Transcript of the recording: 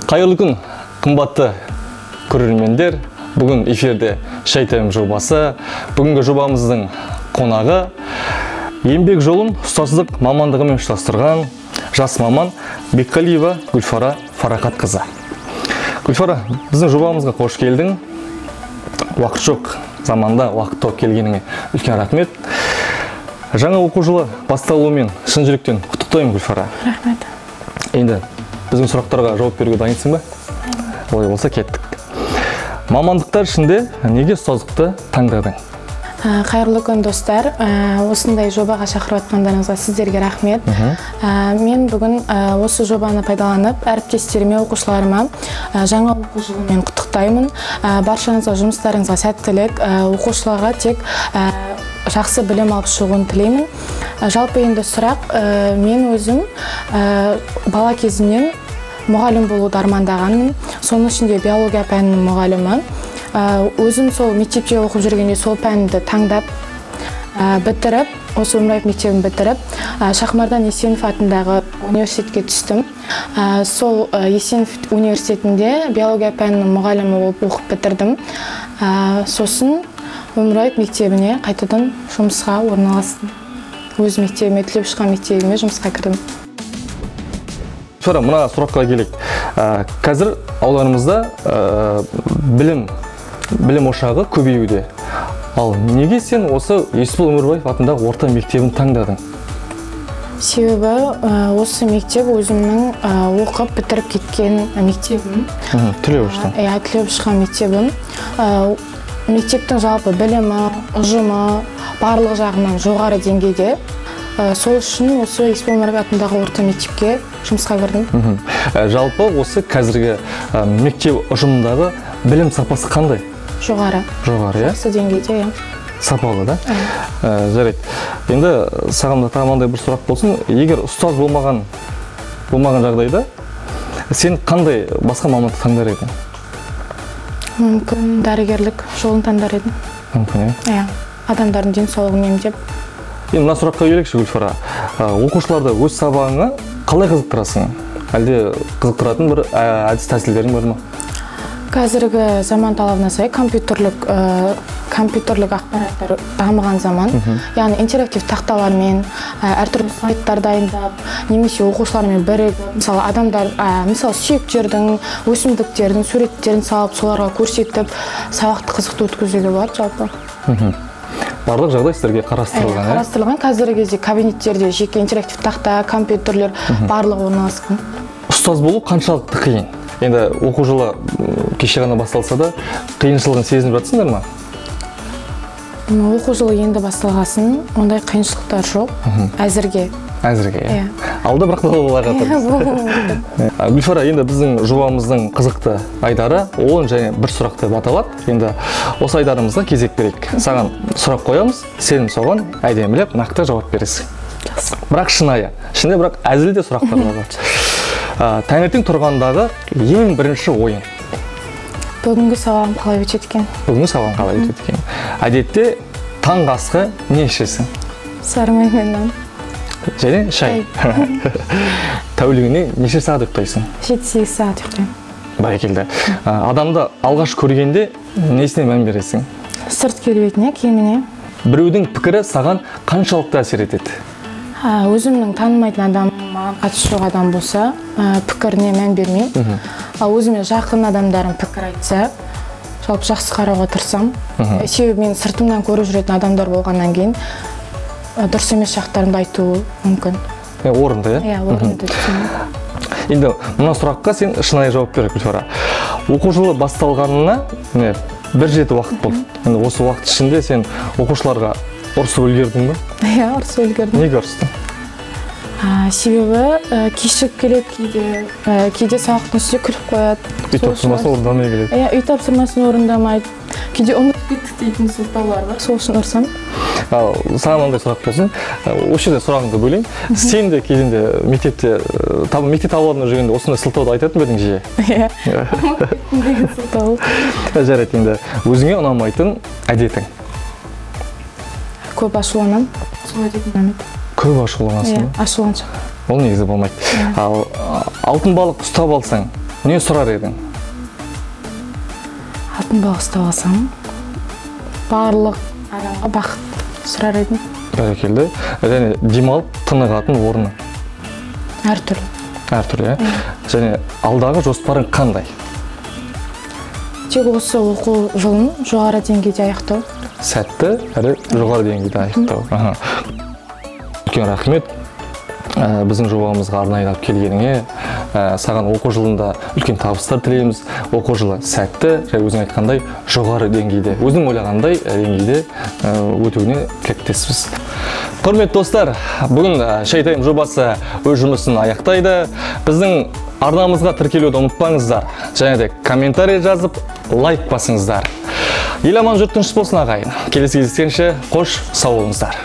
Қайырлы күн, қымбатты көрермендер. Бүгін эфирде Шай тайм жобасы. Бүгінгі жобамыздың қонағы еңбек жолын ұстаздық мамандығымен ұштастырған жас маман Бекқалиева Гүлфара Фарақатқызы. Гүлфара, біздің жобамызға қош келдің. Уақыт жоқ заманда уақыт тауып келгеніңе үлкен рахмет. Жаңа оқу жылы басталуымен шын жүректен құттықтаймын, Гүлфара. Рахмет. Енді біздің сұрақтарға жауап беруге дайынсың ба? Олай болса кеттік. Мамандықтар ішінде неге ұстаздықты таңдадың? Қайырлы күн, достар. Осындай жобаға шақырып отқандарыңызға сіздерге рахмет. Мен бүгін осы жобаны пайдаланып, әріптестеріме, оқушыларыма жаңа оқу жылымен құттықтаймын. Баршаңызға, жұмыстарыңызға сәттілік, оқушыларға тек жақсы білім алып шығуын тілеймін. Жалпы енді сұрақ, мен өзім бала кезімнен мұғалім болуды армандағанмын. Соның ішінде биология пәнінің мұғалімі. Өзім сол мектепте оқып жүргенде сол пәнді таңдап бітіріп, осы Өмірбаев мектебін бітіріп, Шахмардан Есенов атындағы университетке түстім. Сол Есенов университетінде биология пәнінің мұғалімі болып оқып бітірдім. Сосын Өмірбаев мектебіне қайтадан жұмысқа орналастым. Өз мектебіме, түлеп шыққан мектебіме жұмысқа кірдім. Мына сұраққа келейік. Қазір ауылдарымызда білім ошағы көбеюде. Ал неге сен осы Есбол Өмірбаев атындағы орта мектебін таңдадың? Себебі осы мектеп өзімнің оқып бітіріп кеткен мектебім. Түлеп шыққан. Иә, түлеп шыққан мектебім. Мектептің жалпы білімі, ұжымы, барлық жағынан жоғары деңгейде. Сол үшін осы Есбол Өмірбаев атындағы орта мектепке жұмысқа кірдім. Жалпы осы қазіргі мектеп ұжымындағы білім сапасы қандай? Жоғары. Жоғары, иә? Жақсы деңгейде, иә. Сапалы, да? Жарайды. Енді саған да тағамандай бір сұрақ болсын. Егер ұстаз болмаған жағдайда, сен қандай басқа мамандық таңдар едің? Мүмкін дәрігерлік жолын таңдар едім. Мүмкін, иә? Адамдардың денсаулығын емдеп. Енді мына сұраққа келейікші, Гүлфара. Оқушыларды өз сабағыңа қалай қызықтырасың? Әлде қызықтыратын бір әдіс тәсілдерің бар ма? Қазіргі заман талабына сай компьютерлік ақпараттар дамыған заман. Яғни интерактив тақталармен, әртүрлі слайдтар дайындап, немесе оқушылармен бірігіп, мысалы адамдар, мысалы сүйектердің, өсімдіктердің суреттерін салып, соларға көрсетіп, сабақты қызықты өткізуге болады жалпы. Барлық жағдай сіздерге қарастырылған, қарастырылған. Қазіргі кезде кабинеттерде жеке интерактив тақта, компьютерлер барлығы орналасқан. Ұстаз болу қаншалықты қиын? Енді оқу жылы кеше ғана басталса да, қиыншылығын сезініп жатсыңдар ма? Оқу жылы енді басталғасын, ондай қиыншылықтар жоқ, әзірге. Әзірге, иә. Алда бірақ бола жатыр. Гүлфара, енді біздің жобамыздың қызықты айдары 10 және бір сұрақты аталады. Енді осы айдарымызға кезек берейік. Саған сұрақ қоямыз, сен соған әдемілеп нақты жауап бересің. Бірақ шынайы, бірақ әзілде сұрақтар бар. Таңертең тұрғандағы ең бірінші ойын? Бүгінгі сабағым қалай өтеді екен? Бүгінгі сабағым қалай өтеді екен? Әдетте таңғы асқа не ішесің? Сары май мен нан. Және шай. Тәулігіне неше сағат ұйықтайсың? 7-8 сағат ұйықтаймын. Бәрекелді. Адамды алғаш көргенде несіне мән бересің? Сырт келбетіне, киіміне. Біреудің пікірі саған қаншалықты әсер етеді? Өзімнің танымайтын адам, маған қатысы жоқ адам болса, пікіріне мән бермеймін. Ал өзіме жақын адамдарым пікір айтса, жалпы жақсы қарауға тырысам. Себебі мен сыртымнан көріп жүретін адамдар болғаннан кейін дұрыс емес жақтарымды айтуы мүмкін. Орынды, иә? Иә, орынды түсінемін. Енді мына сұраққа сен шынайы жауап бер, Гүлфара. Оқу жылы басталғанына бір жеті уақыт болды. Енді осы уақыт ішінде сен оқушыларға ұрысып үлгердің бе? Иә, ұрысып үлгердім. Неге ұрыстың? Себебі кешігіп келеді, кейде сабақтың үстінде күліп қояды. Үй тапсырмасын орындамай келеді. Иә, үй тапсырмасын орындамайды. Кейде ұмытып кеттік дейтін сылтаулар бар, сол үшін ұрсам. Саған мынандай сұрақ болсын. Осы жерде сұрағыңды бөлейін. Сен де кезінде мектепте табыларында жүргенде осындай сылтауды айтатын ба едің жиі? Иә. Деген сылтау. Жарайды, енді өзіңе ұнамайтын әдетің? Көп ашуланам. Сол әдетім ұнамайды. Көп ашуланасың ба? Ашуланшақ. Ол негізі болмайды. Ал алтын балық ұстап алсаң, не сұрар едің? Алтын балық ұстап алсам, барлық адамға бақыт сұрар едім. Бәрекелді. Және демалып тынығатын орны? Әртүрлі. Әртүрлі, және алдағы жоспарың қандай? Тек осы оқу жылын жоғары деңгейде аяқтау. Сәтті әрі жоғары деңгейде аяқтау. Үлкен рахмет біздің жобамызға арнайылап келгеніңе. Саған оқу жылында үлкен табыстар тілейміз. Оқу жылы сәтті және өзің айтқандай жоғары деңгейде, өзің ойлағандай деңгейде өтуіне тілектеспіз. Құрметті достар, бүгін Шай Тайм жобасы өз жұмысын аяқтайды. Біздің арнамызға тіркелуді ұмытпаңыздар. Және де комментарий жазып, лайк басыңыздар. Ел аман, жұрт тыныш болсын ағайын. Келесі кездескенше қош сау болыңыздар.